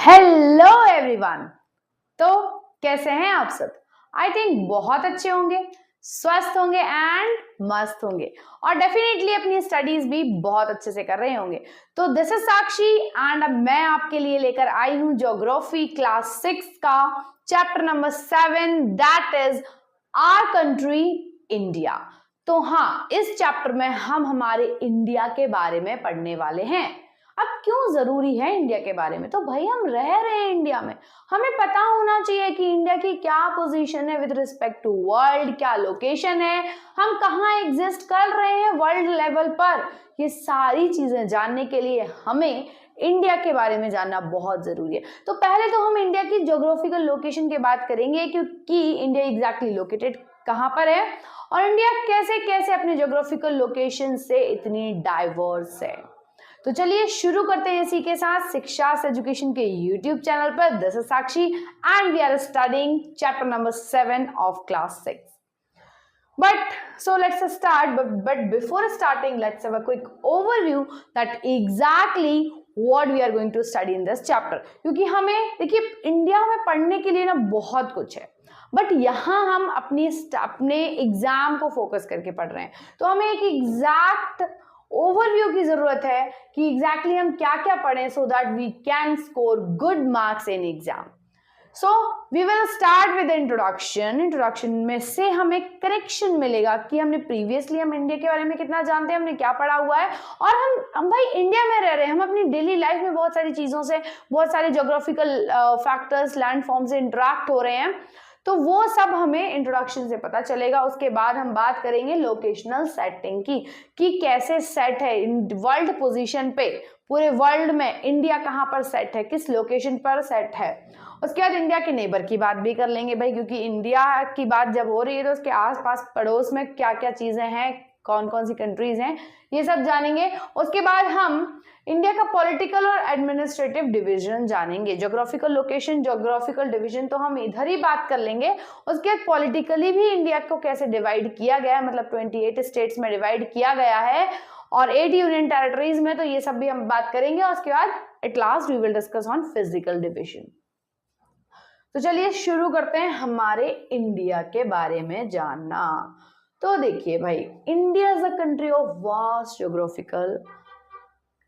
Hello everyone. तो कैसे हैं आप सब? आई थिंक बहुत अच्छे होंगे, स्वस्थ होंगे एंड मस्त होंगे और डेफिनेटली अपनी स्टडीज भी बहुत अच्छे से कर रहे होंगे। तो दिस इज साक्षी एंड अब मैं आपके लिए लेकर आई हूं ज्योग्राफी क्लास 6 का chapter number 7 that is our country India. तो हाँ, इस चैप्टर में हम हमारे इंडिया के बारे में पढ़ने वाले हैं। अब क्यों जरूरी है इंडिया के बारे में? तो भाई हम रह रहे हैं इंडिया में, हमें पता होना चाहिए कि इंडिया की क्या पोजीशन है विद रिस्पेक्ट टू वर्ल्ड, क्या लोकेशन है, हम कहाँ एग्जिस्ट कर रहे हैं वर्ल्ड लेवल पर। ये सारी चीजें जानने के लिए हमें इंडिया के बारे में जानना बहुत जरूरी है। तो पहले तो हम इंडिया की ज्योग्राफिकल लोकेशन की बात करेंगे क्योंकि इंडिया एग्जैक्टली लोकेटेड कहाँ पर है और इंडिया कैसे कैसे अपने ज्योग्राफिकल लोकेशन से इतनी डाइवर्स है। तो चलिए शुरू करते हैं इसी के साथ शिक्षा एजुकेशन के यूट्यूब चैनल पर। This is Sakshi and we are studying chapter number 7 of class 6. But so let's start. But before starting, let's have a quick overview that exactly what we are going to study in this chapter. क्योंकि हमें देखिए India में पढ़ने के लिए ना बहुत कुछ है, बट यहाँ हम अपने एग्जाम को फोकस करके पढ़ रहे हैं। तो हमें एक एग्जैक्ट ओवरव्यू की जरूरत है कि एग्जैक्टली हम क्या क्या पढ़ें so that we can score good marks in exam. So we will start with introduction में से हमें कनेक्शन मिलेगा कि हमने प्रीवियसली हम इंडिया के बारे में कितना जानते हैं, हमने क्या पढ़ा हुआ है और हम भाई इंडिया में रह रहे हैं, हम अपनी डेली लाइफ में बहुत सारी चीजों से, बहुत सारे ज्योग्राफिकल फैक्टर्स, लैंडफॉर्म से इंटरेक्ट हो रहे हैं। तो वो सब हमें इंट्रोडक्शन से पता चलेगा। उसके बाद हम बात करेंगे लोकेशनल सेटिंग की कि कैसे सेट है वर्ल्ड पोजीशन पे, पूरे वर्ल्ड में इंडिया कहाँ पर सेट है, किस लोकेशन पर सेट है। उसके बाद इंडिया के नेबर की बात भी कर लेंगे भाई, क्योंकि इंडिया की बात जब हो रही है तो उसके आसपास पड़ोस में क्या क्या चीजें हैं, कौन कौन सी कंट्रीज हैं, ये सब जानेंगे। उसके बाद हम इंडिया का पॉलिटिकल और एडमिनिस्ट्रेटिव डिवीजन जानेंगे। ज्योग्राफिकल लोकेशन, ज्योग्राफिकल डिवीजन तो हम इधर ही बात कर लेंगे। उसके बाद पॉलिटिकली भी इंडिया को कैसे डिवाइड किया गया है, मतलब 28 स्टेट्स में डिवाइड किया गया है और 8 यूनियन टेरिटरीज में, तो ये सब भी हम बात करेंगे। और उसके बाद at last we will discuss on physical division. तो चलिए शुरू करते हैं हमारे इंडिया के बारे में जानना। तो देखिए भाई, India is a country of vast geographical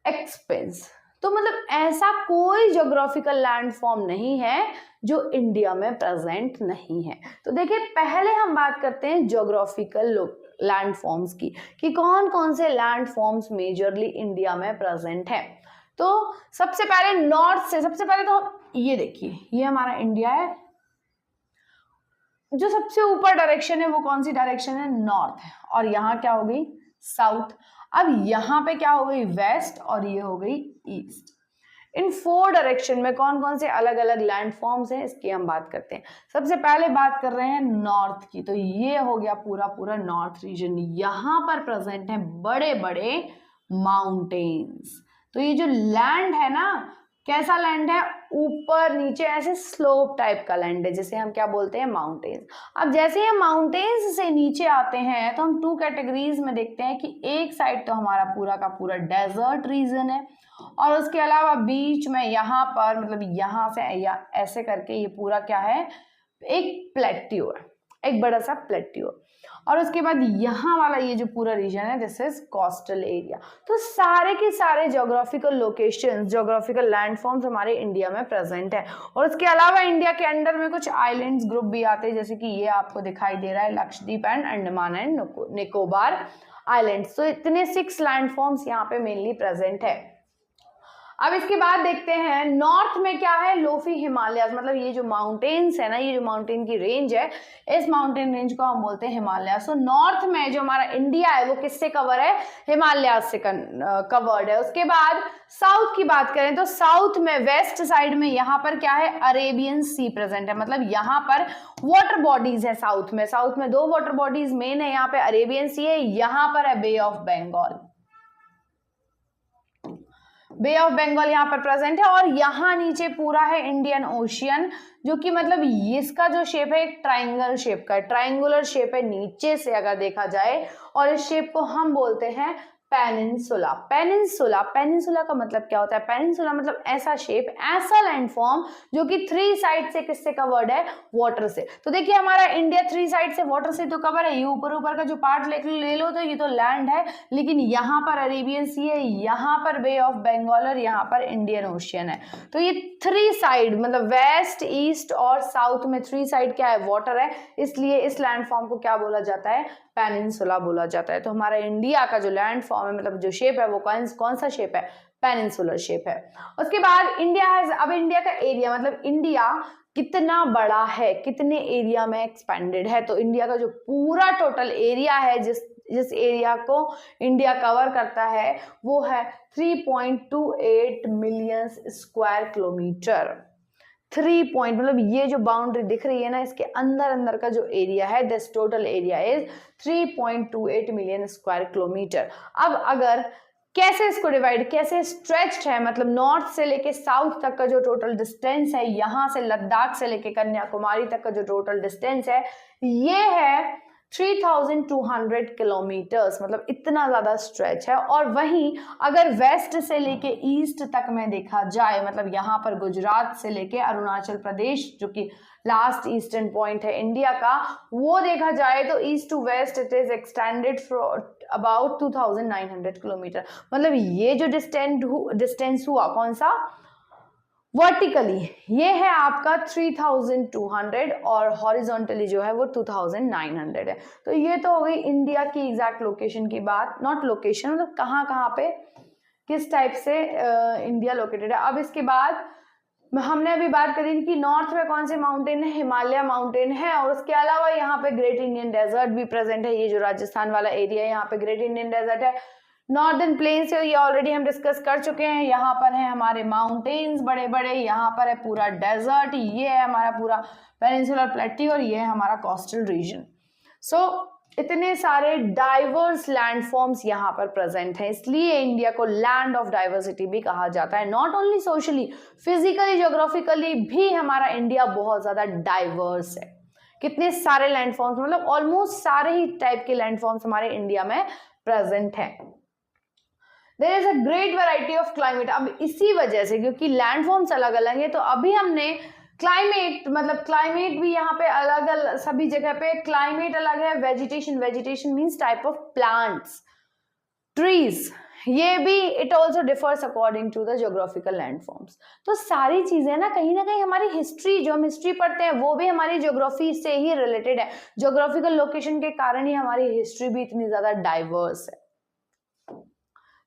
expense. तो मतलब ऐसा कोई ज्योग्राफिकल लैंडफॉर्म नहीं है जो इंडिया में प्रेजेंट नहीं है। तो देखिए पहले हम बात करते हैं ज्योग्राफिकल लैंडफॉर्म्स की कि कौन कौन से लैंडफॉर्म्स मेजरली इंडिया में प्रेजेंट है। तो सबसे पहले नॉर्थ से, सबसे पहले तो ये देखिए, ये हमारा इंडिया है। जो सबसे ऊपर डायरेक्शन है वो कौन सी डायरेक्शन है? नॉर्थ है। और यहाँ क्या हो गई? साउथ। अब यहाँ पे क्या हो गई? वेस्ट। और ये हो गई ईस्ट। इन 4 डायरेक्शन में कौन कौन से अलग अलग लैंडफॉर्म्स हैं इसकी हम बात करते हैं। सबसे पहले बात कर रहे हैं नॉर्थ की। तो ये हो गया पूरा पूरा नॉर्थ रीजन। यहाँ पर प्रेजेंट है बड़े बड़े माउंटेन्स। तो ये जो लैंड है ना, कैसा लैंड है? ऊपर नीचे ऐसे स्लोप टाइप का लैंड है, जिसे हम क्या बोलते हैं? माउंटेन्स। अब जैसे हम माउंटेन्स से नीचे आते हैं तो हम 2 कैटेगरीज में देखते हैं कि एक साइड तो हमारा पूरा का पूरा डेजर्ट रीजन है और उसके अलावा बीच में यहाँ पर, मतलब यहाँ से या ऐसे करके ये पूरा क्या है? एक प्लेट्यू है, एक बड़ा सा प्लेट्यू। और उसके बाद यहाँ वाला ये जो पूरा रीजन है दिस इज कोस्टल एरिया। तो सारे के सारे ज्योग्राफिकल लोकेशंस, ज्योग्राफिकल लैंडफॉर्म्स हमारे इंडिया में प्रेजेंट है। और उसके अलावा इंडिया के अंडर में कुछ आइलैंड्स ग्रुप भी आते हैं, जैसे कि ये आपको दिखाई दे रहा है Lakshadweep and Andaman and Nicobar islands. तो इतने 6 लैंडफॉर्म्स यहाँ पे मेनली प्रेजेंट है। अब इसके बाद देखते हैं नॉर्थ में क्या है? लोफी हिमालयस, मतलब ये जो माउंटेन्स है ना, ये जो माउंटेन की रेंज है, इस माउंटेन रेंज को हम बोलते हैं हिमालय। सो नॉर्थ में जो हमारा इंडिया है वो किससे कवर है? हिमालयस से कवर्ड है। उसके बाद साउथ की बात करें तो साउथ में वेस्ट साइड में यहाँ पर क्या है? अरेबियन सी प्रेजेंट है, मतलब यहाँ पर वाटर बॉडीज है। साउथ में 2 वाटर बॉडीज मेन है, यहाँ पे अरेबियन सी है, यहाँ पर है bay of Bengal. Bay of Bengal यहाँ पर प्रेजेंट है। और यहाँ नीचे पूरा है इंडियन ओशियन, जो कि मतलब इसका जो शेप है एक ट्राइंगल शेप का है, ट्राइंगुलर शेप है नीचे से अगर देखा जाए। और इस शेप को हम बोलते हैं पेनिनसुला। पेनिनसुला, पेनिनसुला का मतलब क्या होता है? पेनिनसुला मतलब ऐसा शेप, ऐसा लैंडफॉर्म जो कि 3 साइड से किससे कवर्ड है? वाटर से। तो देखिए हमारा इंडिया 3 साइड से वाटर से तो कवर है। ये ऊपर ऊपर का जो पार्ट ले लो तो ये तो लैंड है, लेकिन यहाँ पर अरेबियन सी है, यहाँ पर बे ऑफ बंगाल और यहाँ पर इंडियन ओशियन है। तो ये 3 साइड मतलब वेस्ट, ईस्ट और साउथ में 3 साइड क्या है? वाटर है, इसलिए इस लैंडफॉर्म को क्या बोला जाता है? पेनिनसुला बोला जाता है। तो हमारा इंडिया का जो लैंड फॉर्म है मतलब जो शेप है वो कौन सा शेप है? पेनिनसुलर शेप है। उसके बाद इंडिया हैज, अब इंडिया का एरिया मतलब इंडिया कितना बड़ा है, कितने एरिया में एक्सपेंडेड है। तो इंडिया का जो पूरा टोटल एरिया है, जिस एरिया को इंडिया कवर करता है वो है 3.28 मिलियन स्क्वायर किलोमीटर। 3 पॉइंट मतलब ये जो बाउंड्री दिख रही है ना, इसके अंदर अंदर का जो एरिया है, this total area is 3.28 million square kilometre. अब अगर कैसे इसको डिवाइड, कैसे स्ट्रेच्ड है, मतलब नॉर्थ से लेके साउथ तक का जो टोटल डिस्टेंस है, यहां से लद्दाख से लेके कन्याकुमारी तक का जो टोटल डिस्टेंस है ये है 3200 किलोमीटर्स, मतलब इतना ज्यादा स्ट्रेच है। और वहीं अगर वेस्ट से लेके ईस्ट तक में देखा जाए, मतलब यहाँ पर गुजरात से लेके अरुणाचल प्रदेश जो कि लास्ट ईस्टर्न पॉइंट है इंडिया का, वो देखा जाए तो east to west it is extended for about 2900 kilometre. मतलब ये जो डिस्टेंस हुआ कौन सा? वर्टिकली ये है आपका 3200 और हॉरिजॉन्टली जो है वो 2900 है। तो ये तो हो गई इंडिया की एग्जैक्ट लोकेशन की बात, नॉट लोकेशन मतलब कहाँ पे किस टाइप से इंडिया लोकेटेड है। अब इसके बाद हमने अभी बात करी थी कि नॉर्थ में कौन से माउंटेन है? हिमालय माउंटेन है, और उसके अलावा यहाँ पे ग्रेट इंडियन डेजर्ट भी प्रेजेंट है। ये जो राजस्थान वाला एरिया है यहाँ पे ग्रेट इंडियन डेजर्ट है। नॉर्दर्न प्लेन्स है, ये ऑलरेडी हम डिस्कस कर चुके हैं। यहाँ पर है हमारे माउंटेन्स बड़े बड़े, यहाँ पर है पूरा डेजर्ट, ये है हमारा पूरा पेनिनसुलर प्लेट्यू और ये है हमारा कोस्टल रीजन। सो इतने सारे डाइवर्स लैंडफॉर्म्स यहाँ पर प्रेजेंट हैं, इसलिए इंडिया को लैंड ऑफ डाइवर्सिटी भी कहा जाता है। Not only socially, physically, geographically भी हमारा इंडिया बहुत ज्यादा डाइवर्स है। कितने सारे लैंडफॉर्म्स, मतलब ऑलमोस्ट सारे ही टाइप के लैंडफॉर्म्स हमारे इंडिया में प्रेजेंट हैं। There is a great variety of climate. अब इसी वजह से क्योंकि लैंडफॉर्म्स अलग अलग है, तो अभी हमने क्लाइमेट मतलब क्लाइमेट भी यहाँ पे अलग अलग, सभी जगह पे क्लाइमेट अलग है। Vegetation, vegetation means type of plants, trees, ये भी it also differs according to the geographical landforms. तो सारी चीजें ना कहीं हमारी हिस्ट्री, जो हम हिस्ट्री पढ़ते हैं वो भी हमारी ज्योग्राफी से ही रिलेटेड है। ज्योग्राफिकल लोकेशन के कारण ही हमारी हिस्ट्री भी इतनी ज्यादा डाइवर्स है।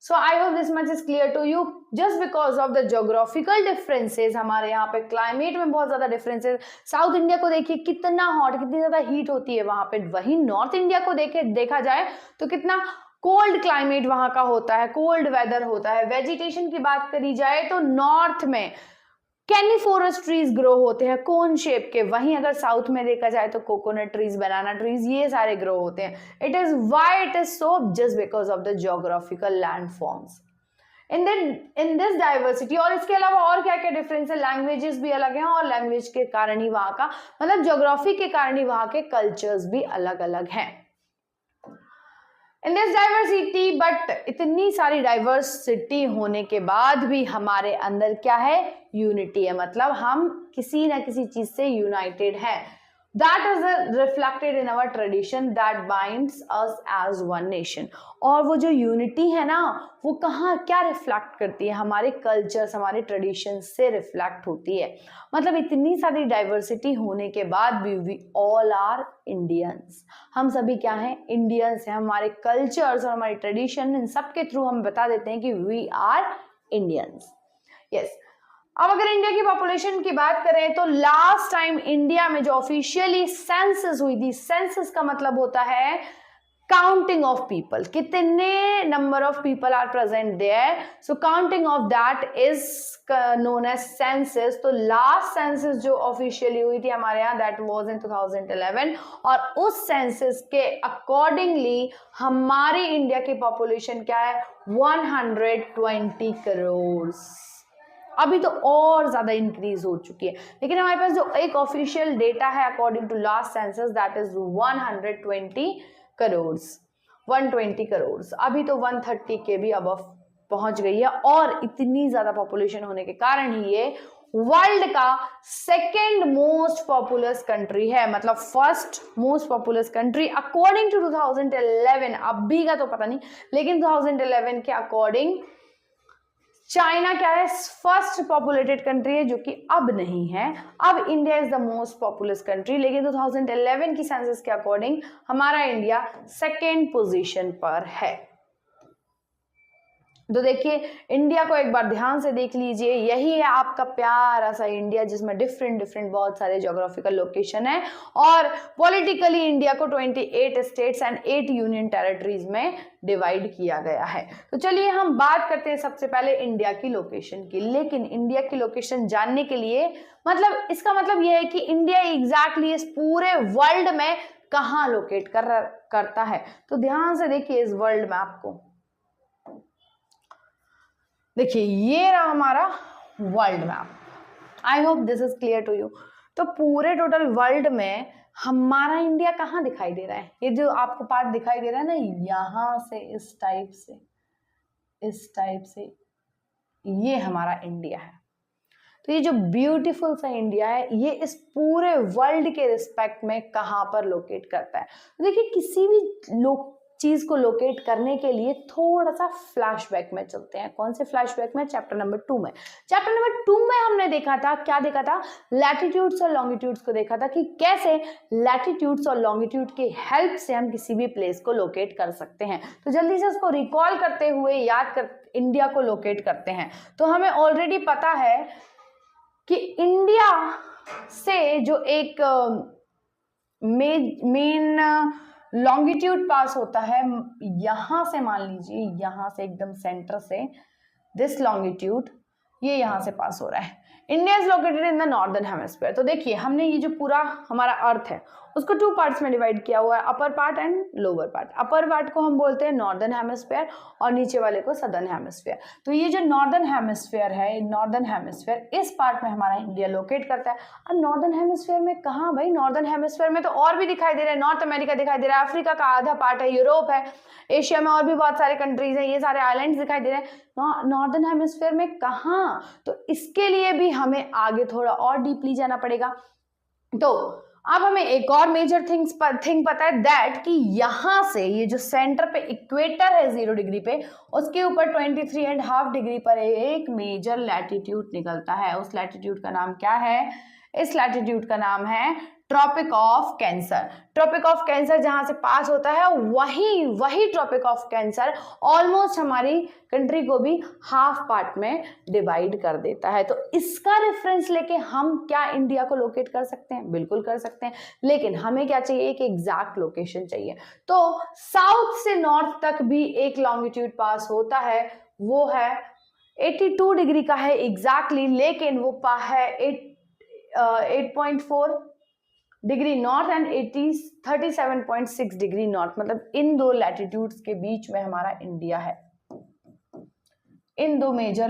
So I hope this much is clear to you. Just because of the geographical differences, हमारे यहाँ पे क्लाइमेट में बहुत ज्यादा डिफरेंसेस। साउथ इंडिया को देखिए कितना हॉट, कितनी ज्यादा हीट होती है वहां पे, वहीं नॉर्थ इंडिया को देखा जाए तो कितना कोल्ड क्लाइमेट वहां का होता है, कोल्ड वेदर होता है। वेजिटेशन की बात करी जाए तो नॉर्थ में कैनिफोरस ट्रीज ग्रो होते हैं कोन शेप के, वहीं अगर साउथ में देखा जाए तो कोकोनट ट्रीज, बनाना ट्रीज, ये सारे ग्रो होते हैं। It is why it is so, just because of the geographical landforms in this diversity. और इसके अलावा और क्या क्या डिफरेंस है? लैंग्वेजेस भी अलग हैं, और लैंग्वेज के कारण ही वहां का मतलब ज्योग्राफी के कारण ही वहां के कल्चर्स भी अलग अलग हैं। इन दिस डाइवर्सिटी, बट इतनी सारी डाइवर्सिटी होने के बाद भी हमारे अंदर क्या है? यूनिटी है, मतलब हम किसी ना किसी चीज से यूनाइटेड है। That is reflected in our tradition that binds us as one nation. और वो जो यूनिटी है ना, वो कहाँ क्या रिफ्लेक्ट करती है? हमारे कल्चर्स, हमारे ट्रेडिशन से रिफ्लेक्ट होती है। मतलब इतनी सारी डाइवर्सिटी होने के बाद भी वी ऑल आर इंडियंस, हम सभी क्या हैं? इंडियंस हैं। हमारे कल्चर्स और हमारी ट्रेडिशन, इन सब के थ्रू हम बता देते हैं कि वी आर इंडियंस। यस। अब अगर इंडिया की पॉपुलेशन की बात करें तो लास्ट टाइम इंडिया में जो ऑफिशियली सेंसस हुई थी, सेंसस का मतलब होता है काउंटिंग ऑफ पीपल, कितने number of people are present there, so counting of that is known as census. तो लास्ट सेंसस जो ऑफिशियली हुई थी हमारे यहाँ, दैट वाज इन 2011, और उस सेंसस के अकॉर्डिंगली हमारी इंडिया की पॉपुलेशन क्या है? 120 करोड़। अभी तो और ज्यादा इंक्रीज हो चुकी है, लेकिन हमारे पास जो एक ऑफिशियल डेटा है according to last census, that is 120 crore. 120 crore, अभी तो 130 के भी अब पहुंच गई है। और इतनी ज्यादा पॉपुलेशन होने के कारण ही ये वर्ल्ड का सेकेंड मोस्ट पॉपुलस कंट्री है, मतलब first most populous country according to 2011। अभी का तो पता नहीं, लेकिन 2011 के अकॉर्डिंग चाइना क्या है, फर्स्ट पॉपुलेटेड कंट्री है, जो कि अब नहीं है। अब India is the most populous country, लेकिन 2011 की सेंसस के अकॉर्डिंग हमारा इंडिया सेकेंड पोजीशन पर है। तो देखिए इंडिया को एक बार ध्यान से देख लीजिए, यही है आपका प्यारा सा इंडिया, जिसमें डिफरेंट डिफरेंट बहुत सारे ज्योग्राफिकल लोकेशन है। और पॉलिटिकली इंडिया को 28 स्टेट्स एंड 8 यूनियन टेरिटरीज में डिवाइड किया गया है। तो चलिए हम बात करते हैं सबसे पहले इंडिया की लोकेशन की। लेकिन इंडिया की लोकेशन जानने के लिए, मतलब इसका मतलब यह है कि इंडिया एग्जैक्टली इस पूरे वर्ल्ड में कहाँ लोकेट करता है। तो ध्यान से देखिए इस वर्ल्ड मैप को, देखिए ये रहा हमारा world map. I hope this is clear to you. तो पूरे टोटल वर्ल्ड में हमारा इंडिया कहाँ दिखाई दे रहा है? ये जो आपको पार्ट दिखाई दे रहा है ना, यहां से इस टाइप से ये हमारा इंडिया है। तो ये जो ब्यूटीफुल सा इंडिया है, ये इस पूरे वर्ल्ड के रिस्पेक्ट में कहाँ पर लोकेट करता है? तो देखिए किसी भी चीज को लोकेट करने के लिए थोड़ा सा फ्लैशबैक में चलते हैं। कौन से फ्लैशबैक में? चैप्टर नंबर 2 में। चैप्टर नंबर 2 में हमने देखा था, क्या देखा था? लैटिट्यूड्स और लॉन्गिट्यूड्स को देखा था कि कैसे लैटिट्यूड्स और लॉन्गिट्यूड के हेल्प से हम किसी भी प्लेस को लोकेट कर सकते हैं। तो जल्दी से उसको रिकॉल करते हुए इंडिया को लोकेट करते हैं। तो हमें ऑलरेडी पता है कि इंडिया से जो एक मेन लॉन्गिट्यूड पास होता है, यहां से मान लीजिए, यहां से एकदम सेंटर से दिस लॉन्गिट्यूड ये यहां से पास हो रहा है। India is located in the northern hemisphere. तो देखिए हमने ये जो पूरा हमारा अर्थ है उसको 2 पार्ट्स में डिवाइड किया हुआ है, upper part and lower part. Upper part को हम बोलते हैं नॉर्दर्न हेमिस्फीयर और नीचे वाले को सदर्न हेमिस्फीयर। तो ये जो नॉर्दर्न हेमिस्फीयर है, नॉर्दर्न हेमिस्फीयर इस पार्ट में हमारा इंडिया लोकेट करता है। अब नॉर्दर्न हेमिस्फीयर में कहाँ भाई? नॉर्दर्न हेमिस्फीयर में तो और भी दिखाई दे रहा है, नॉर्थ अमेरिका दिखाई दे रहा है, अफ्रीका का आधा पार्ट है, यूरोप है, एशिया में और भी बहुत सारे कंट्रीज हैं, ये सारे आइलैंड्स दिखाई दे रहे हैं। नॉर्दर्न हेमिस्फीयर में कहाँ? तो इसके लिए भी हमें आगे थोड़ा और डीपली जाना पड़ेगा। तो अब हमें एक और मेजर थिंग पता है, दैट कि यहां से ये जो सेंटर पे इक्वेटर है 0 डिग्री पे, उसके ऊपर 23.5 डिग्री पर एक मेजर लैटिट्यूड निकलता है। उस लैटिट्यूड का नाम क्या है? इस लैटिट्यूड का नाम है tropic of cancer. Tropic of cancer जहां से पास होता है, वही ट्रॉपिक ऑफ कैंसर ऑलमोस्ट हमारी कंट्री को भी हाफ पार्ट में डिवाइड कर देता है। तो इसका रेफरेंस लेके हम क्या इंडिया को लोकेट कर सकते हैं? बिल्कुल कर सकते हैं, लेकिन हमें क्या चाहिए? एक एग्जैक्ट लोकेशन चाहिए। तो साउथ से नॉर्थ तक भी एक लॉन्गिट्यूड पास होता है, वो है 82 डिग्री का है एग्जैक्टली, लेकिन वो है 8.4 degree north and 37.6 degree north. मतलब इन 2 लैटिट्यूड्स के बीच में हमारा इंडिया है। इन 2 मेजर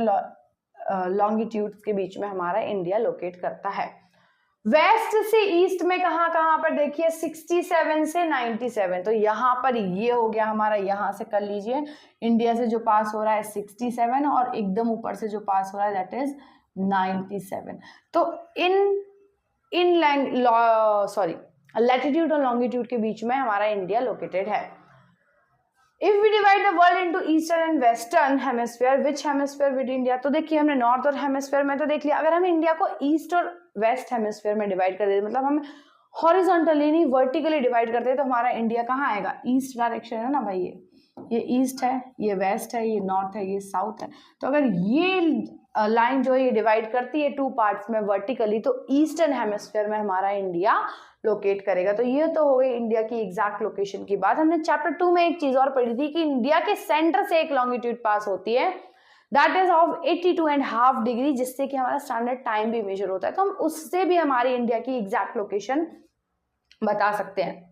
लॉन्गिट्यूड्स के बीच में हमारा इंडिया लोकेट करता है। वेस्ट से ईस्ट में कहां पर देखिए 67 से 97। तो यहां पर ये हो गया हमारा, यहां से कर लीजिए, इंडिया से जो पास हो रहा है 67 और एकदम ऊपर से जो पास हो रहा है दैट इज 97। तो लैटिट्यूड और लॉन्गिट्यूड के बीच में हमारा इंडिया लोकेटेड है। If we divide the world into eastern and western hemisphere, which hemisphere with India? तो देखिए हमने नॉर्थ और हेमिस्फीयर में तो देख लिया। अगर हम इंडिया को ईस्ट और वेस्ट हेमिस्फीयर में डिवाइड कर देते, मतलब हम हॉरिजॉन्टली नहीं वर्टिकली डिवाइड करते हैं, तो हमारा इंडिया कहाँ आएगा? ईस्ट डायरेक्शन है ना भाई, ये ईस्ट है, ये वेस्ट है, ये नॉर्थ है, ये साउथ है। तो अगर ये लाइन जो है ये डिवाइड करती है 2 पार्ट्स में वर्टिकली, तो ईस्टर्न हेमिस्फीयर में हमारा इंडिया लोकेट करेगा। तो ये तो हो गई इंडिया की एग्जैक्ट लोकेशन की बात। हमने चैप्टर 2 में एक चीज और पढ़ी थी कि इंडिया के सेंटर से एक लॉन्गिट्यूड पास होती है, दैट इज ऑफ 82.5 डिग्री, जिससे कि हमारा स्टैंडर्ड टाइम भी मेजर होता है। तो हम उससे भी हमारी इंडिया की एग्जैक्ट लोकेशन बता सकते हैं।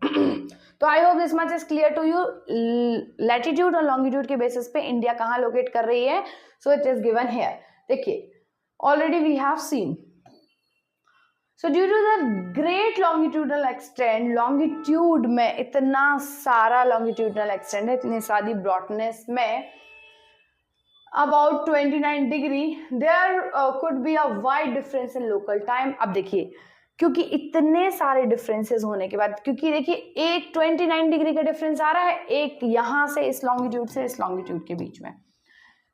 तो I hope this much is clear to you. Latitude और लॉन्गिट्यूड के बेसिस पे इंडिया कहाँ लोकेट कर रही है? So it is given here. देखिए already we have seen, so due to the great longitudinal extend, longitude में इतना सारा लॉन्गिट्यूडनल एक्सटेंड है, इतनी सारी ब्रॉडनेस में about 29 degree, there could be a wide difference in local time. अब देखिए, क्योंकि इतने सारे डिफरेंसेस होने के बाद, क्योंकि देखिए एक 29 डिग्री का डिफरेंस आ रहा है, एक यहाँ से इस लॉन्गिट्यूड से इस लॉन्गिट्यूड के बीच में,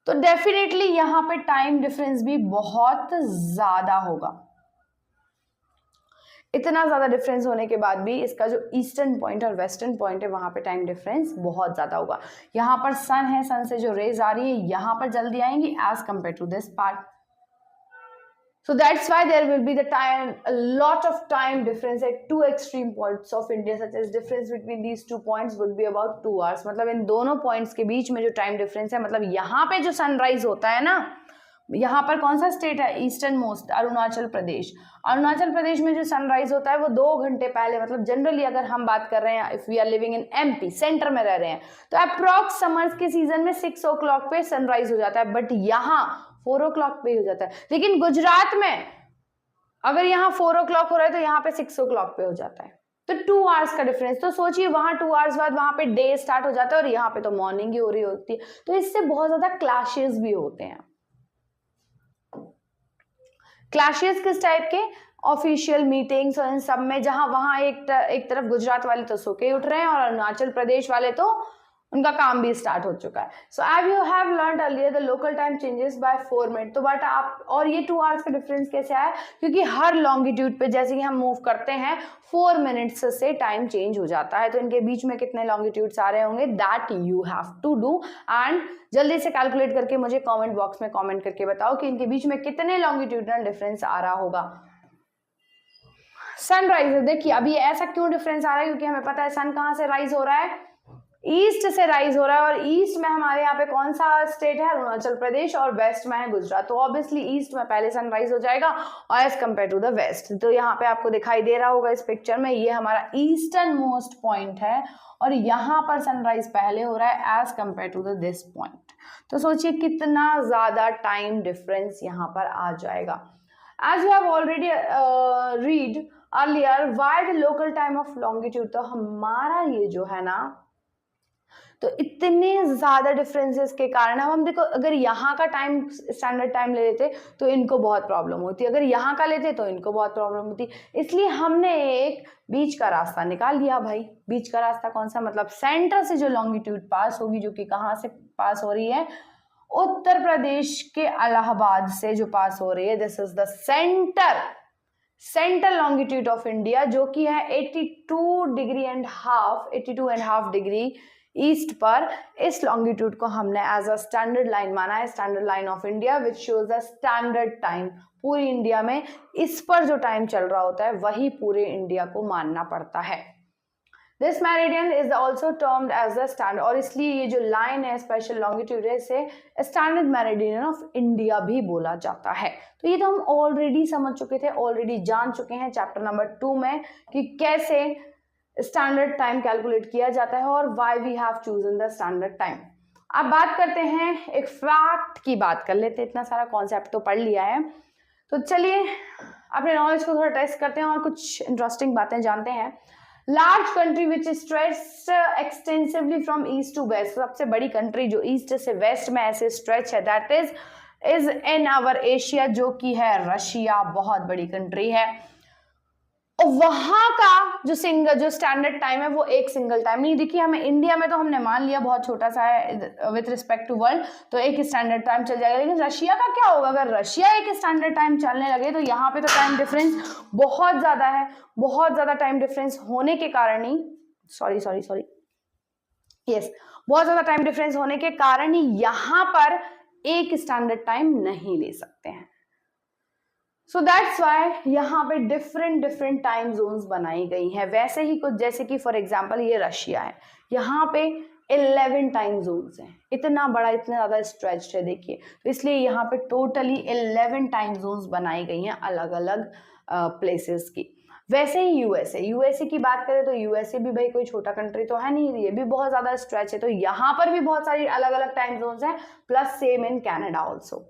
तो डेफिनेटली यहाँ पे टाइम डिफरेंस भी बहुत ज्यादा होगा। इतना ज्यादा डिफरेंस होने के बाद भी इसका जो ईस्टर्न पॉइंट और वेस्टर्न पॉइंट है वहां पे टाइम डिफरेंस बहुत ज्यादा होगा। यहाँ पर सन है, सन से जो रेज आ रही है यहाँ पर जल्दी आएंगी as compare to this part. So that's why there will be a lot of time difference at two extreme points of India, such as difference between these two points would be about 2 hours. मतलब इन दोनों points के बीच में जो time difference है, मतलब यहाँ पे जो सनराइज होता है ना, यहाँ पर कौन सा स्टेट है, ईस्टर्न मोस्ट अरुणाचल प्रदेश। अरुणाचल प्रदेश में जो सनराइज होता है वो 2 घंटे पहले, मतलब जनरली अगर हम बात कर रहे हैं, if we are living in MP, centre में रह रहे हैं, तो अप्रॉक्स समर्स के सीजन में 6 o'clock पे सनराइज हो जाता है, बट यहाँ 4 o'clock पे हो जाता है। लेकिन गुजरात में अगर यहाँ 4 o'clock हो रहा है तो यहाँ पे 6 o'clock पे हो जाता है, तो 2 hours का डिफरेंस। तो सोचिए वहां 2 hours बाद वहां पे डे स्टार्ट हो जाता है और यहाँ पे तो मॉर्निंग ही हो रही होती है, तो इससे बहुत ज्यादा क्लैशेस भी होते हैं। क्लैशेस किस टाइप के, ऑफिशियल मीटिंग्स और इन सब में, जहां वहां एक तरफ गुजरात वाले तो सो के उठ रहे हैं और अरुणाचल प्रदेश वाले तो उनका काम भी स्टार्ट हो चुका है। So as you have learned earlier the local time changes by 4 minute. तो बट आप, और ये 2 hours का डिफरेंस कैसे आया, क्योंकि हर लॉन्गिट्यूड पे जैसे कि हम मूव करते हैं 4 मिनट्स से टाइम चेंज हो जाता है। तो इनके बीच में कितने लॉन्गिट्यूड्स आ रहे होंगे, that you have to do, and जल्दी से कैलकुलेट करके मुझे कमेंट बॉक्स में कमेंट करके बताओ कि इनके बीच में कितने लॉन्गिट्यूडनल डिफरेंस आ रहा होगा। सनराइज, देखिए अभी ऐसा क्यों डिफरेंस आ रहा है, क्योंकि हमें पता है सन कहाँ से राइज हो रहा है, ईस्ट से राइज हो रहा है, और ईस्ट में हमारे यहाँ पे कौन सा स्टेट है, अरुणाचल प्रदेश, और वेस्ट में है गुजरात। तो ऑब्वियसली ईस्ट में पहले सनराइज हो जाएगा और as compare to the west. तो यहाँ पे आपको दिखाई दे रहा होगा इस पिक्चर में, ये हमारा ईस्टर्न मोस्ट पॉइंट है और यहाँ पर सनराइज पहले हो रहा है as compare to this point. तो सोचिए कितना ज्यादा टाइम डिफरेंस यहाँ पर आ जाएगा। As you have already read earlier why the local time of longitude, तो हमारा ये जो है ना, तो इतने ज्यादा डिफरेंसेस के कारण हम देखो, अगर यहाँ का टाइम स्टैंडर्ड टाइम ले लेते तो इनको बहुत प्रॉब्लम होती, अगर यहाँ का लेते तो इनको बहुत प्रॉब्लम होती, इसलिए हमने एक बीच का रास्ता निकाल लिया भाई। बीच का रास्ता कौन सा, मतलब सेंटर से जो लॉन्गिट्यूड पास होगी, जो कि कहाँ से पास हो रही है, उत्तर प्रदेश के इलाहाबाद से जो पास हो रही है, this is the centre longitude of India, जो कि है 82.5 डिग्री ईस्ट पर। इस लॉन्गिट्यूड को हमने एज अ स्टैंडर्ड लाइन माना है, standard line of India which shows the standard time. पूरी इंडिया में इस पर जो टाइम चल रहा होता है वही पूरे इंडिया को मानना पड़ता है। This meridian is also termed as a standard, और इसलिए ये जो लाइन है स्पेशल लॉन्गिट्यूड है, इसे स्टैंडर्ड मेरिडियन ऑफ इंडिया भी बोला जाता है। तो ये तो हम ऑलरेडी समझ चुके थे, ऑलरेडी जान चुके हैं चैप्टर नंबर 2 में कि कैसे स्टैंडर्ड टाइम कैलकुलेट किया जाता है और why we have chosen the standard time. अब बात करते हैं, एक फैक्ट की बात कर लेते हैं, इतना सारा कॉन्सेप्ट तो पढ़ लिया है, तो चलिए अपने नॉलेज को थोड़ा टेस्ट करते हैं और कुछ इंटरेस्टिंग बातें जानते हैं। Large country which stretch extensively from east to west, सबसे बड़ी कंट्री जो ईस्ट से वेस्ट में ऐसे स्ट्रेच है, that is in our Asia, जो कि है रशिया। बहुत बड़ी कंट्री है और वहां का जो स्टैंडर्ड टाइम है वो एक सिंगल टाइम नहीं। देखिए हमें इंडिया में तो हमने मान लिया बहुत छोटा सा है विथ रिस्पेक्ट टू वर्ल्ड, तो एक स्टैंडर्ड टाइम चल जाएगा, लेकिन रशिया का क्या होगा, अगर रशिया एक स्टैंडर्ड टाइम चलने लगे तो यहाँ पे तो टाइम डिफरेंस बहुत ज्यादा है। बहुत ज्यादा टाइम डिफरेंस होने के कारण ही बहुत ज्यादा टाइम डिफरेंस होने के कारण ही यहाँ पर एक स्टैंडर्ड टाइम नहीं ले सकते हैं। सो दैट्स वाई यहाँ पे डिफरेंट टाइम जोन्स बनाई गई हैं। वैसे ही कुछ, जैसे कि फॉर एग्जांपल ये रशिया है, यहाँ पे 11 टाइम जोन्स हैं, इतना बड़ा, इतना ज्यादा स्ट्रेच्ड है देखिए, तो इसलिए यहाँ पे टोटली 11 टाइम जोन्स बनाई गई हैं अलग अलग प्लेसेस की। वैसे ही यूएसए की बात करें तो यूएसए भी भाई कोई छोटा कंट्री तो है नहीं, ये भी बहुत ज्यादा स्ट्रेच है, तो यहाँ पर भी बहुत सारी अलग अलग टाइम जोन्स हैं, plus same in Canada also.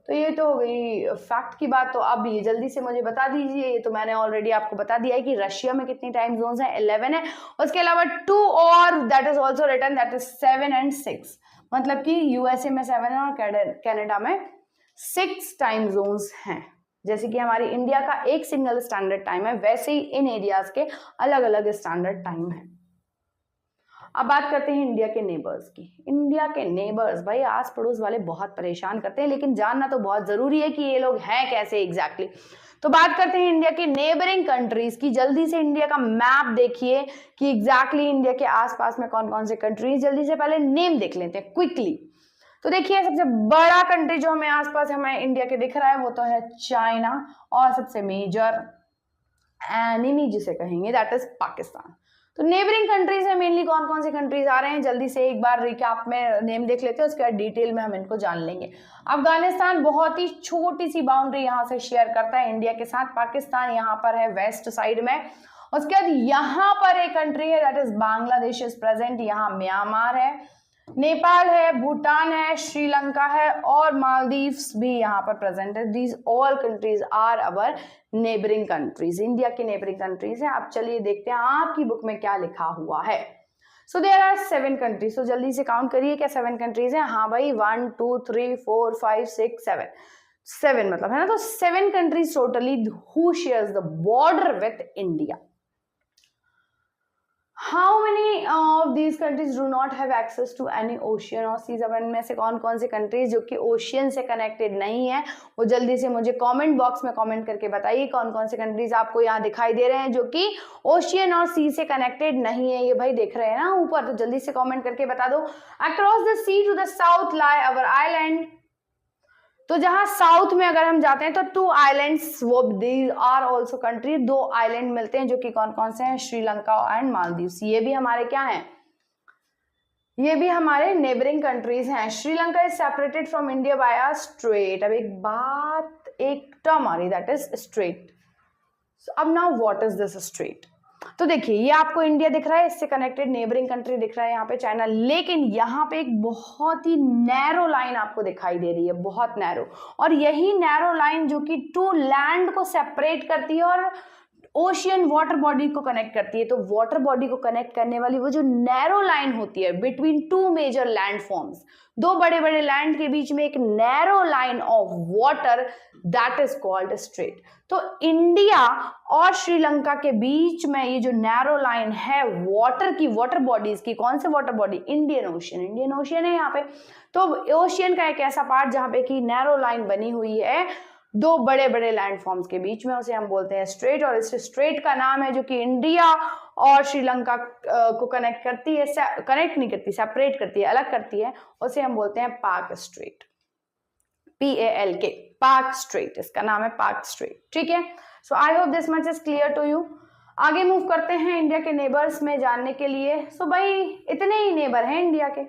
तो ये तो हो गई फैक्ट की बात। तो अब ये जल्दी से मुझे बता दीजिए, ये तो मैंने ऑलरेडी आपको बता दिया है कि रशिया में कितनी टाइम जोन्स हैं, 11 है। उसके अलावा 2 और that is also written, that is 7 and 6, मतलब कि यूएसए में 7 है और कनाडा में 6 टाइम जोन्स हैं। जैसे कि हमारी इंडिया का एक सिंगल स्टैंडर्ड टाइम है, वैसे ही इन एरियाज के अलग अलग स्टैंडर्ड टाइम है। अब बात करते हैं इंडिया के नेबर्स की। इंडिया के नेबर्स भाई आस पड़ोस वाले बहुत परेशान करते हैं, लेकिन जानना तो बहुत जरूरी है कि ये लोग हैं कैसे एग्जैक्टली। तो बात करते हैं इंडिया के नेबरिंग कंट्रीज की। जल्दी से इंडिया का मैप देखिए कि एग्जैक्टली इंडिया के आसपास में कौन कौन से कंट्रीज, जल्दी से पहले नेम देख लेते हैं क्विकली। तो देखिए सबसे बड़ा कंट्री जो हमें आसपास हमें इंडिया के दिख रहा है वो तो है चाइना, और सबसे मेजर एनिमी जिसे कहेंगे दैट इज पाकिस्तान। तो नेबरिंग कंट्रीज में मेनली कौन कौन से कंट्रीज आ रहे हैं, जल्दी से एक बार रिकैप में नेम देख लेते हैं, उसके बाद डिटेल में हम इनको जान लेंगे। अफगानिस्तान बहुत ही छोटी सी बाउंड्री यहाँ से शेयर करता है इंडिया के साथ। पाकिस्तान यहाँ पर है वेस्ट साइड में। उसके बाद यहाँ पर एक कंट्री है that is Bangladesh is present, यहाँ म्यांमार है, नेपाल है, भूटान है, श्रीलंका है और मालदीव्स भी यहाँ पर प्रेजेंट है। These all countries are our neighbouring countries, India के नेबरिंग कंट्रीज हैं। अब चलिए देखते हैं आपकी बुक में क्या लिखा हुआ है। So there are 7 countries. तो जल्दी से काउंट करिए क्या 7 कंट्रीज हैं। हाँ भाई 1 2 3 4 5 6 7, 7 मतलब है ना। तो 7 countries totally who shares the border with India. How many of these countries do not have access to any ocean or seas? अब इनमें से कौन कौन से कंट्रीज जो कि ओशियन से कनेक्टेड नहीं है वो जल्दी से मुझे कमेंट बॉक्स में कमेंट करके बताइए कौन कौन से कंट्रीज आपको यहाँ दिखाई दे रहे हैं जो कि ओशियन और सी से कनेक्टेड नहीं है। ये भाई देख रहे हैं ना ऊपर, तो जल्दी से कमेंट करके बता दो। Across the sea to the south lie our island. तो जहां साउथ में अगर हम जाते हैं तो 2 आइलैंड्स, वो these are also country, 2 island मिलते हैं जो कि कौन कौन से हैं, श्रीलंका एंड मालदीव्स। ये भी हमारे क्या हैं, ये भी हमारे नेबरिंग कंट्रीज हैं। Sri Lanka is separated from India by a straight. अब एक बात, एक टर्म आ रही दैट इज स्ट्रेट। अब now what is this straight. तो देखिए ये आपको इंडिया दिख रहा है, इससे कनेक्टेड नेबरिंग कंट्री दिख रहा है यहाँ पे चाइना, लेकिन यहाँ पे एक बहुत ही नैरो लाइन आपको दिखाई दे रही है, बहुत नैरो। और यही नैरो लाइन जो कि 2 लैंड को सेपरेट करती है और ओशियन वाटर बॉडी को कनेक्ट करती है। तो वाटर बॉडी को कनेक्ट करने वाली वो जो नैरो लाइन होती है बिटवीन 2 मेजर लैंड फॉर्म्स, 2 बड़े बड़े लैंड के बीच में एक narrow line of water, that is called straight. तो इंडिया और श्रीलंका के बीच में ये जो नैरो लाइन है वाटर की, वाटर बॉडीज की, कौन से water body, Indian ocean, Indian ocean है यहाँ पे। तो ओशियन का एक ऐसा पार्ट जहां पे की नैरो लाइन बनी हुई है 2 बड़े बड़े लैंड फॉर्म्स के बीच में, उसे हम बोलते हैं स्ट्रेट। और इस स्ट्रेट का नाम है जो कि इंडिया और श्रीलंका को कनेक्ट करती है, कनेक्ट नहीं करती, सेपरेट करती है, अलग करती है, उसे हम बोलते हैं पाक स्ट्रेट, PALK, पाक स्ट्रेट, इसका नाम है पाक स्ट्रेट। ठीक है, so I hope this much is clear to you. आगे मूव करते हैं इंडिया के नेबर्स में जानने के लिए। सो भाई इतने ही नेबर हैं इंडिया के,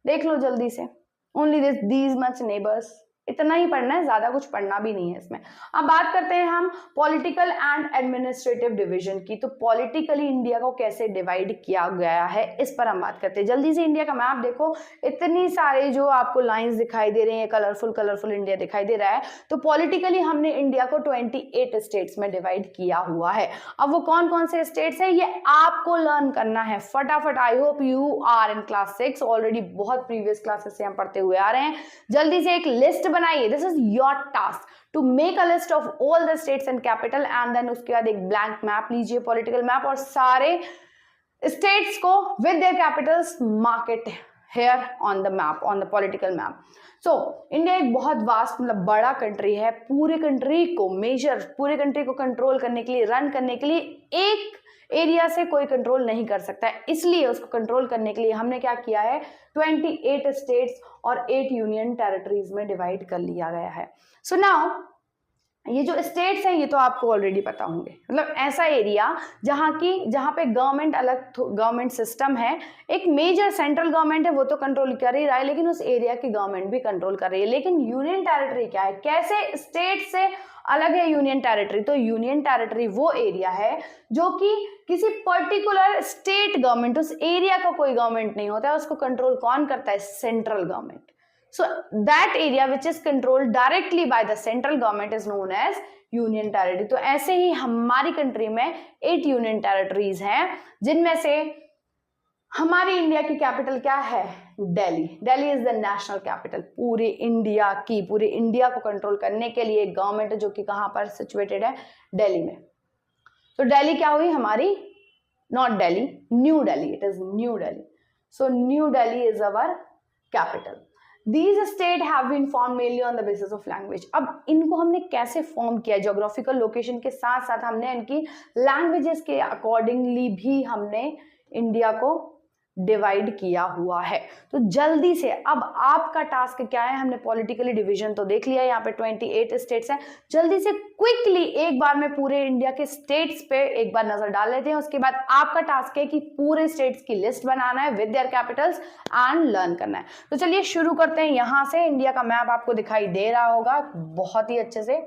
देख लो जल्दी से, ओनली दीज मच नेबर्स, इतना ही पढ़ना है, ज्यादा कुछ पढ़ना भी नहीं है इसमें। अब बात करते हैं हम पॉलिटिकल एंड एडमिनिस्ट्रेटिव डिवीजन की। तो पॉलिटिकली इंडिया को कैसे डिवाइड किया गया है इस पर हम बात करते हैं। जल्दी से इंडिया का मैप देखो, इतनी सारे जो आपको लाइंस दिखाई दे रहे हैं, कलरफुल कलरफुल इंडिया दिखाई दे रहा है। तो पॉलिटिकली हमने इंडिया को 28 स्टेट्स में डिवाइड किया हुआ है। अब वो कौन कौन से स्टेट्स हैं ये आपको लर्न करना है फटाफट। I hope you are in class 6 already, बहुत प्रीवियस क्लासेस से हम पढ़ते हुए आ रहे हैं। जल्दी से एक लिस्ट बनाइए, this is your task to make a list of all the states and capital and then उसके बाद एक ब्लैंक मैप लीजिए, पॉलिटिकल मैप, और सारे स्टेट्स को with their capitals mark it here on the map, on the political map. So India एक बहुत vast, मतलब बड़ा कंट्री है। पूरे कंट्री को मेजर, पूरे कंट्री को कंट्रोल करने के लिए, रन करने के लिए एक एरिया से कोई कंट्रोल नहीं कर सकता है, इसलिए उसको कंट्रोल करने के लिए हमने क्या किया है, 28 स्टेट्स और 8 यूनियन टेरिटरीज में डिवाइड कर लिया गया है। सो नाउ ये जो स्टेट्स हैं ये तो आपको ऑलरेडी पता होंगे, मतलब ऐसा एरिया जहाँ पे गवर्नमेंट अलग, गवर्नमेंट सिस्टम है, एक मेजर सेंट्रल गवर्नमेंट है वो तो कंट्रोल कर ही रहा है, लेकिन उस एरिया की गवर्नमेंट भी कंट्रोल कर रही है। लेकिन यूनियन टेरिटरी क्या है, कैसे स्टेट से अलग है यूनियन टेरिटरी। तो यूनियन टेरिटरी वो एरिया है जो कि किसी पर्टिकुलर स्टेट गवर्नमेंट, उस एरिया का कोई गवर्नमेंट नहीं होता है, उसको कंट्रोल कौन करता है, central government. So that area which is controlled directly by the central government is known as union territory. तो ऐसे ही हमारी कंट्री में 8 यूनियन टेरिटरीज हैं, जिनमें से हमारी इंडिया की कैपिटल क्या है? Delhi. Delhi is the national capital पूरे इंडिया की। पूरे इंडिया को कंट्रोल करने के लिए गवर्नमेंट जो कि कहां पर सिचुएटेड है? दिल्ली में। तो दिल्ली क्या हुई हमारी? Not Delhi, new Delhi, it is new Delhi. So new Delhi is our capital. These states have been formed mainly on the basis of language। अब इनको हमने कैसे फॉर्म किया? ज्योग्राफिकल लोकेशन के साथ साथ हमने इनकी लैंग्वेजेस के अकॉर्डिंगली भी हमने इंडिया को डिवाइड किया हुआ है। तो जल्दी से अब आपका टास्क क्या है? हमने पॉलिटिकली डिवीजन तो देख लिया, यहाँ पे 28 स्टेट्स हैं। जल्दी से क्विकली एक बार में पूरे इंडिया के स्टेट्स पे एक बार नजर डाल लेते हैं। उसके बाद आपका टास्क है कि पूरे स्टेट्स की लिस्ट बनाना है with their Capitals and learn करना है। तो चलिए शुरू करते हैं। यहाँ से इंडिया का मैप आपको दिखाई दे रहा होगा बहुत ही अच्छे से।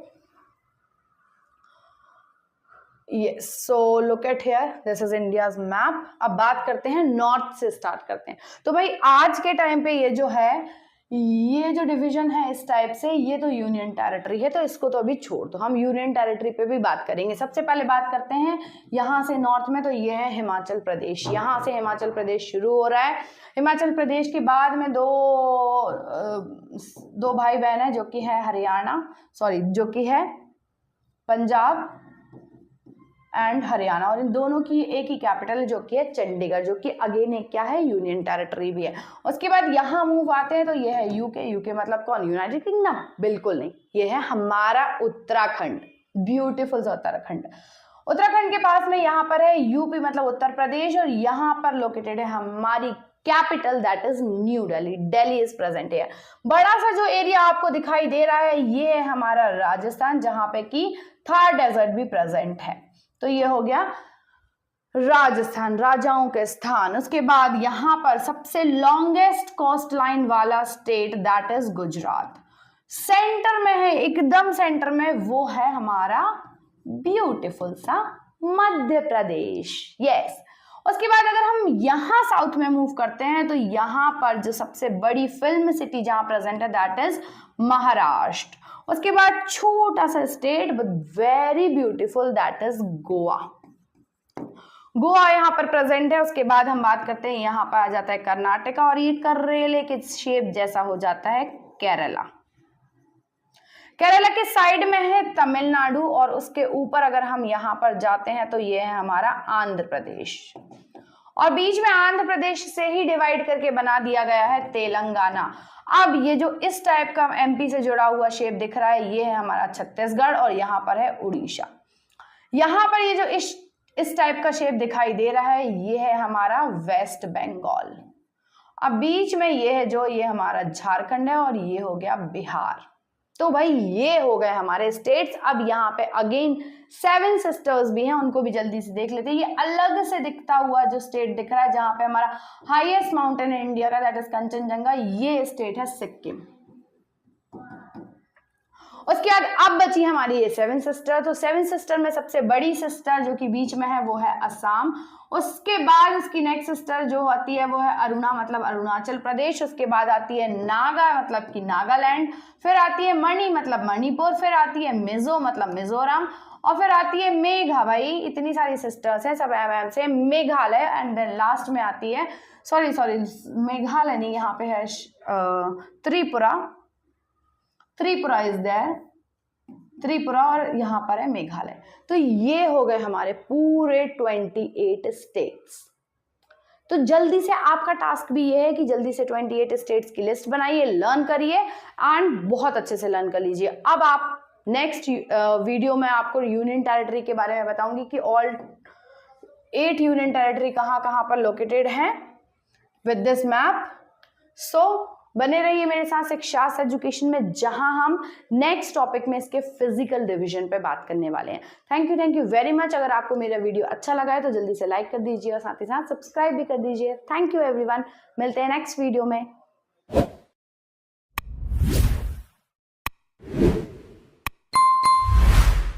Yes, so look at here, this is India's map। अब बात करते हैं नॉर्थ से स्टार्ट करते हैं। तो भाई आज के टाइम पे ये जो है, ये जो डिवीजन है इस टाइप से, ये तो यूनियन टेरिटरी है, तो इसको तो अभी छोड़ दो, हम यूनियन टेरिटरी पे भी बात करेंगे। सबसे पहले बात करते हैं यहाँ से नॉर्थ में, तो ये है हिमाचल प्रदेश। यहाँ से हिमाचल प्रदेश शुरू हो रहा है। हिमाचल प्रदेश के बाद में दो भाई बहन है जो कि है हरियाणा, सॉरी जो कि है पंजाब एंड हरियाणा, और इन दोनों की एक ही कैपिटल है जो कि है चंडीगढ़, जो कि अगेन एक क्या है? यूनियन टेरिटरी भी है। उसके बाद यहाँ मूव आते हैं तो ये है यूके। यूके मतलब कौन? United kingdom? बिल्कुल नहीं, ये है हमारा उत्तराखंड, ब्यूटीफुल उत्तराखंड। उत्तराखंड के पास में यहाँ पर है यूपी मतलब उत्तर प्रदेश, और यहाँ पर लोकेटेड है हमारी capital that is new Delhi. Delhi is present है। बड़ा सा जो एरिया आपको दिखाई दे रहा है ये है हमारा राजस्थान, जहां पे कि थार डेजर्ट भी प्रेजेंट है। तो ये हो गया राजस्थान, राजाओं के स्थान। उसके बाद यहां पर सबसे लॉन्गेस्ट कोस्ट लाइन वाला state that is Gujarat. Centre में है, एकदम सेंटर में, वो है हमारा ब्यूटीफुल सा मध्य प्रदेश। यस। उसके बाद अगर हम यहां साउथ में मूव करते हैं तो यहां पर जो सबसे बड़ी फिल्म सिटी जहां प्रेजेंट है दैट इज महाराष्ट्र। उसके बाद छोटा सा state but very beautiful that is Goa. Goa यहाँ पर प्रेजेंट है। उसके बाद हम बात करते हैं, यहाँ पर आ जाता है कर्नाटका, और ये करेले के शेप जैसा हो जाता है केरला। केरला के साइड में है तमिलनाडु, और उसके ऊपर अगर हम यहाँ पर जाते हैं तो ये है हमारा आंध्र प्रदेश, और बीच में आंध्र प्रदेश से ही डिवाइड करके बना दिया गया है तेलंगाना। अब ये जो इस टाइप का एमपी से जुड़ा हुआ शेप दिख रहा है ये है हमारा छत्तीसगढ़, और यहाँ पर है उड़ीसा। यहाँ पर ये जो इस टाइप का शेप दिखाई दे रहा है ये है हमारा वेस्ट बंगाल। अब बीच में ये है जो ये हमारा झारखंड है, और ये हो गया बिहार। तो भाई ये हो गए हमारे स्टेट्स। अब यहाँ पे अगेन 7 सिस्टर्स भी हैं, उनको भी जल्दी से देख लेते हैं। ये अलग से दिखता हुआ जो स्टेट दिख रहा है जहां पे हमारा हाईएस्ट माउंटेन इन इंडिया का दैट इज कंचनजंगा, ये स्टेट है सिक्किम। उसके बाद अब बची हमारी ये 7 सिस्टर। तो 7 सिस्टर में सबसे बड़ी सिस्टर जो कि बीच में है वो है असम। उसके बाद उसकी नेक्स्ट सिस्टर जो आती है वो है अरुणा मतलब अरुणाचल प्रदेश। उसके बाद आती है नागा मतलब कि नागालैंड। फिर आती है मणि मतलब मणिपुर। फिर आती है मिजो मतलब मिजोरम। और फिर आती है मेघा। भाई इतनी सारी सिस्टर्स हैं सब एम से। मेघालय एंड देन लास्ट में आती है सॉरी मेघालय नहीं, यहाँ पे है त्रिपुरा। त्रिपुरा इज देयर, त्रिपुरा, और यहाँ पर है मेघालय। तो ये हो गए हमारे पूरे 28 स्टेट्स। तो जल्दी से आपका टास्क भी ये है कि जल्दी से 28 स्टेट्स की लिस्ट बनाइए, लर्न करिए एंड बहुत अच्छे से लर्न कर लीजिए। अब आप नेक्स्ट वीडियो में आपको यूनियन टेरिटरी के बारे में बताऊंगी कि ऑल 8 यूनियन टेरिटरी कहाँ कहाँ पर लोकेटेड हैं विद दिस मैप। सो बने रहिए मेरे साथ शिक्षा एजुकेशन में, जहां हम नेक्स्ट टॉपिक में इसके फिजिकल डिवीजन पे बात करने वाले हैं। Thank you very much. अगर आपको मेरा वीडियो अच्छा लगा है तो जल्दी से लाइक कर दीजिए और साथ ही साथ सब्सक्राइब भी कर दीजिए। Thank you everyone. मिलते हैं नेक्स्ट वीडियो में।